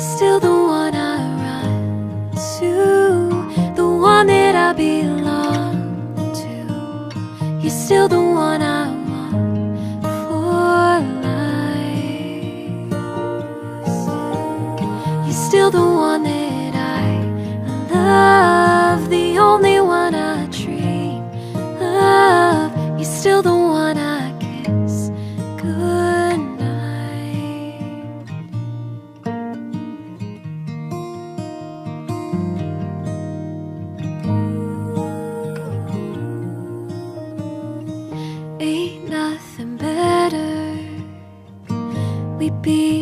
You're still the one I run to, the one that I belong to. You're still the one I want for life. You're still the one that I love, the only one I dream of. You're still the one I kiss goodnight. Ain't nothing better. We'd be